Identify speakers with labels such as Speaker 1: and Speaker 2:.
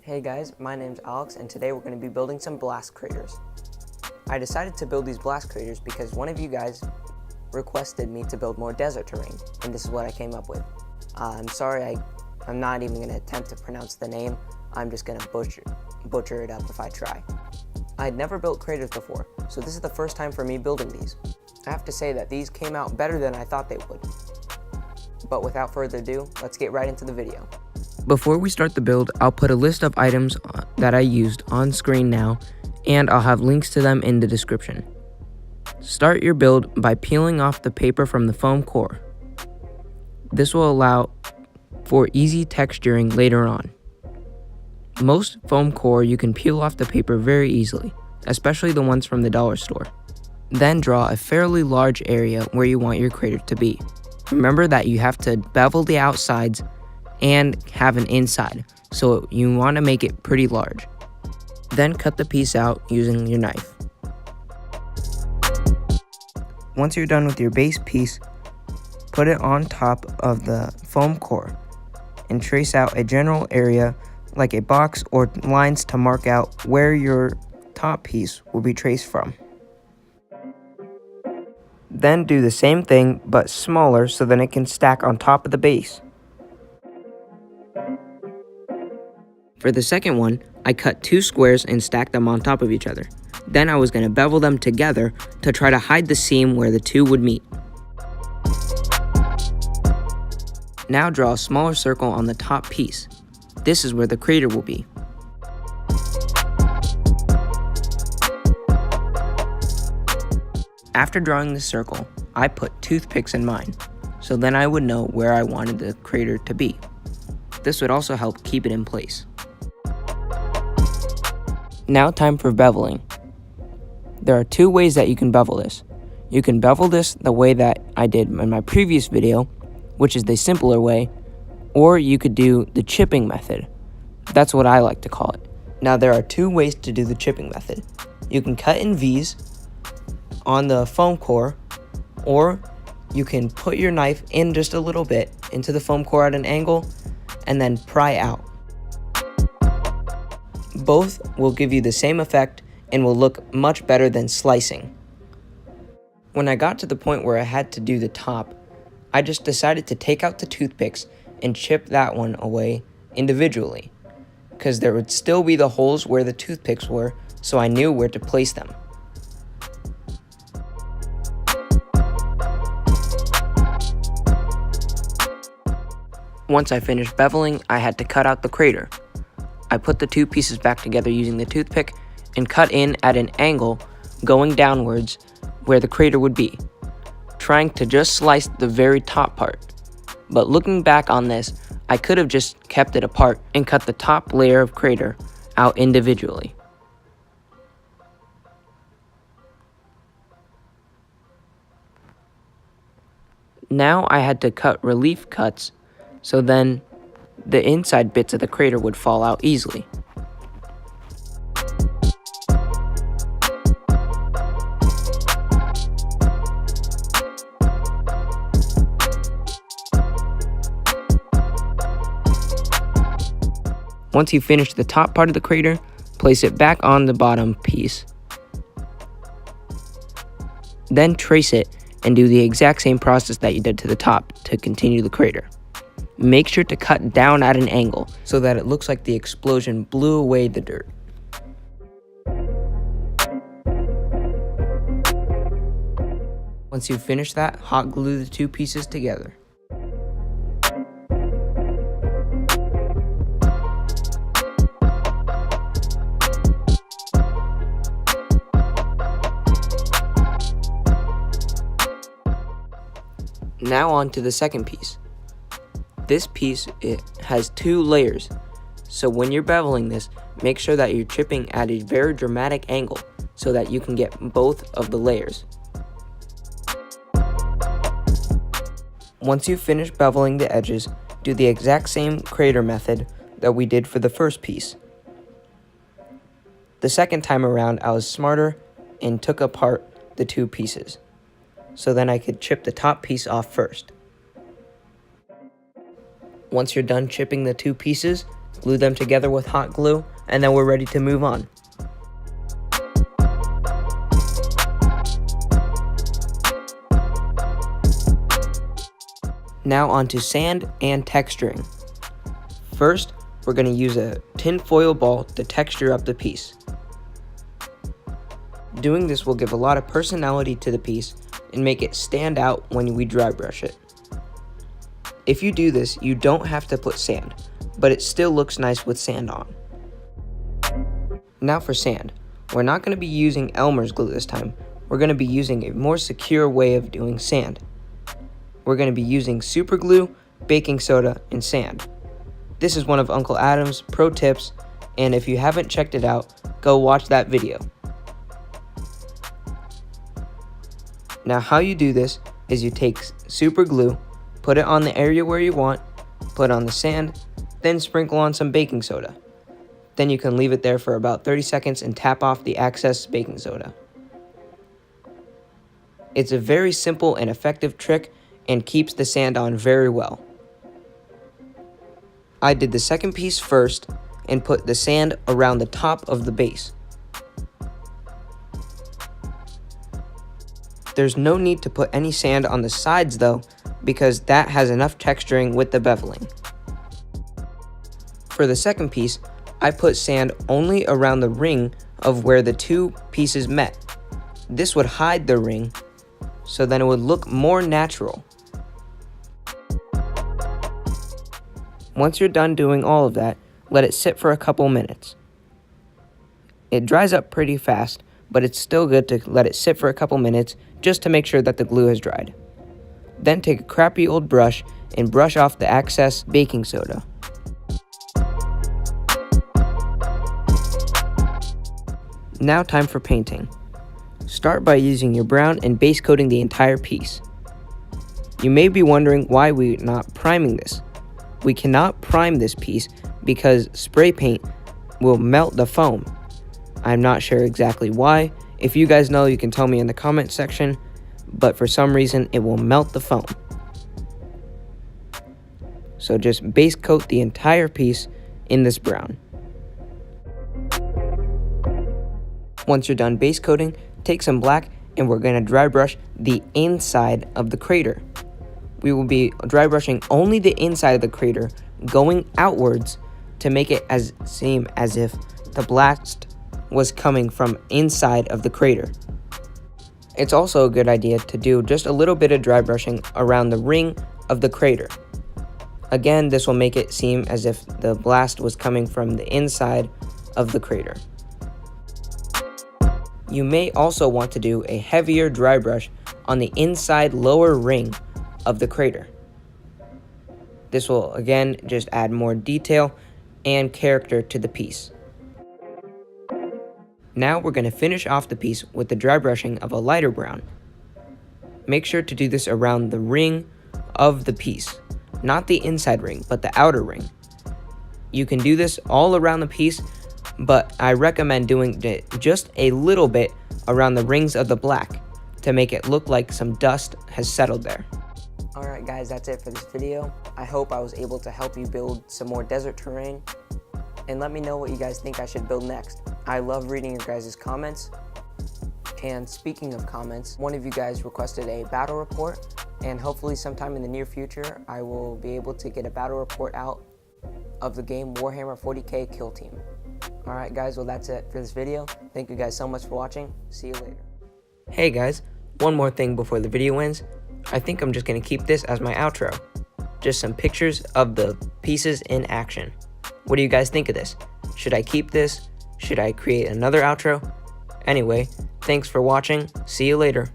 Speaker 1: Hey guys, my name's Alex and today we're going to be building some blast craters. I decided to build these blast craters because one of you guys requested me to build more desert terrain, and this is what I came up with. I'm sorry, I'm not even going to attempt to pronounce the name. I'm just going to butcher it up if I try. I had never built craters before, so this is the first time for me building these. I have to say that these came out better than I thought they would. But without further ado, let's get right into the video. Before we start the build, I'll put a list of items that I used on screen now, and I'll have links to them in the description. Start your build by peeling off the paper from the foam core. This will allow for easy texturing later on. Most foam core you can peel off the paper very easily, especially the ones from the dollar store. Then draw a fairly large area where you want your crater to be. Remember that you have to bevel the outsides and have an inside, so you want to make it pretty large. Then cut the piece out using your knife. Once you're done with your base piece, put it on top of the foam core and trace out a general area like a box or lines to mark out where your top piece will be traced from. Then do the same thing but smaller so that it can stack on top of the base. For the second one, I cut two squares and stacked them on top of each other. Then I was going to bevel them together to try to hide the seam where the two would meet. Now draw a smaller circle on the top piece. This is where the crater will be. After drawing the circle, I put toothpicks in mine, so then I would know where I wanted the crater to be. This would also help keep it in place. Now time for beveling. There are two ways that you can bevel this. You can bevel this the way that I did in my previous video, which is the simpler way, or you could do the chipping method. That's what I like to call it. Now there are two ways to do the chipping method. You can cut in V's on the foam core, or you can put your knife in just a little bit into the foam core at an angle and then pry out. Both will give you the same effect and will look much better than slicing. When I got to the point where I had to do the top, I just decided to take out the toothpicks and chip that one away individually, because there would still be the holes where the toothpicks were, so I knew where to place them. Once I finished beveling, I had to cut out the crater. I put the two pieces back together using the toothpick and cut in at an angle going downwards where the crater would be, trying to just slice the very top part. But looking back on this, I could have just kept it apart and cut the top layer of crater out individually. Now I had to cut relief cuts so then the inside bits of the crater would fall out easily. Once you finish the top part of the crater, place it back on the bottom piece. Then trace it and do the exact same process that you did to the top to continue the crater. Make sure to cut down at an angle so that it looks like the explosion blew away the dirt. Once you finish that, hot glue the two pieces together. Now on to the second piece. This piece, it has two layers, so when you're beveling this, make sure that you're chipping at a very dramatic angle so that you can get both of the layers. Once you've finished beveling the edges, do the exact same crater method that we did for the first piece. The second time around, I was smarter and took apart the two pieces, so then I could chip the top piece off first. Once you're done chipping the two pieces, glue them together with hot glue, and then we're ready to move on. Now onto sand and texturing. First, we're going to use a tin foil ball to texture up the piece. Doing this will give a lot of personality to the piece and make it stand out when we dry brush it. If you do this, you don't have to put sand, but it still looks nice with sand on. Now for sand. We're not going to be using Elmer's glue this time. We're going to be using a more secure way of doing sand. We're going to be using super glue, baking soda, and sand. This is one of Uncle Adam's pro tips, and if you haven't checked it out, go watch that video. Now how you do this is you take super glue, put it on the area where you want, put on the sand, then sprinkle on some baking soda. Then you can leave it there for about 30 seconds and tap off the excess baking soda. It's a very simple and effective trick and keeps the sand on very well. I did the second piece first and put the sand around the top of the base. There's no need to put any sand on the sides though, because that has enough texturing with the beveling. For the second piece, I put sand only around the ring of where the two pieces met. This would hide the ring, so then it would look more natural. Once you're done doing all of that, let it sit for a couple minutes. It dries up pretty fast, but it's still good to let it sit for a couple minutes just to make sure that the glue has dried. Then take a crappy old brush and brush off the excess baking soda. Now time for painting. Start by using your brown and base coating the entire piece. You may be wondering why we're not priming this. We cannot prime this piece because spray paint will melt the foam. I'm not sure exactly why. If you guys know, you can tell me in the comment section, but for some reason it will melt the foam. So just base coat the entire piece in this brown. Once you're done base coating, take some black and we're going to dry brush the inside of the crater. We will be dry brushing only the inside of the crater, going outwards to make it seem as if the blast was coming from inside of the crater. It's also a good idea to do just a little bit of dry brushing around the ring of the crater. Again, this will make it seem as if the blast was coming from the inside of the crater. You may also want to do a heavier dry brush on the inside lower ring of the crater. This will again just add more detail and character to the piece. Now we're going to finish off the piece with the dry brushing of a lighter brown. Make sure to do this around the ring of the piece, not the inside ring, but the outer ring. You can do this all around the piece, but I recommend doing it just a little bit around the rings of the black to make it look like some dust has settled there. Alright guys, that's it for this video. I hope I was able to help you build some more desert terrain. And let me know what you guys think I should build next. I love reading your guys' comments. And speaking of comments, one of you guys requested a battle report. And hopefully sometime in the near future, I will be able to get a battle report out of the game Warhammer 40k Kill Team. Alright guys, well that's it for this video. Thank you guys so much for watching. See you later. Hey guys, one more thing before the video ends. I think I'm just going to keep this as my outro. Just some pictures of the pieces in action. What do you guys think of this? Should I keep this? Should I create another outro? Anyway, thanks for watching. See you later.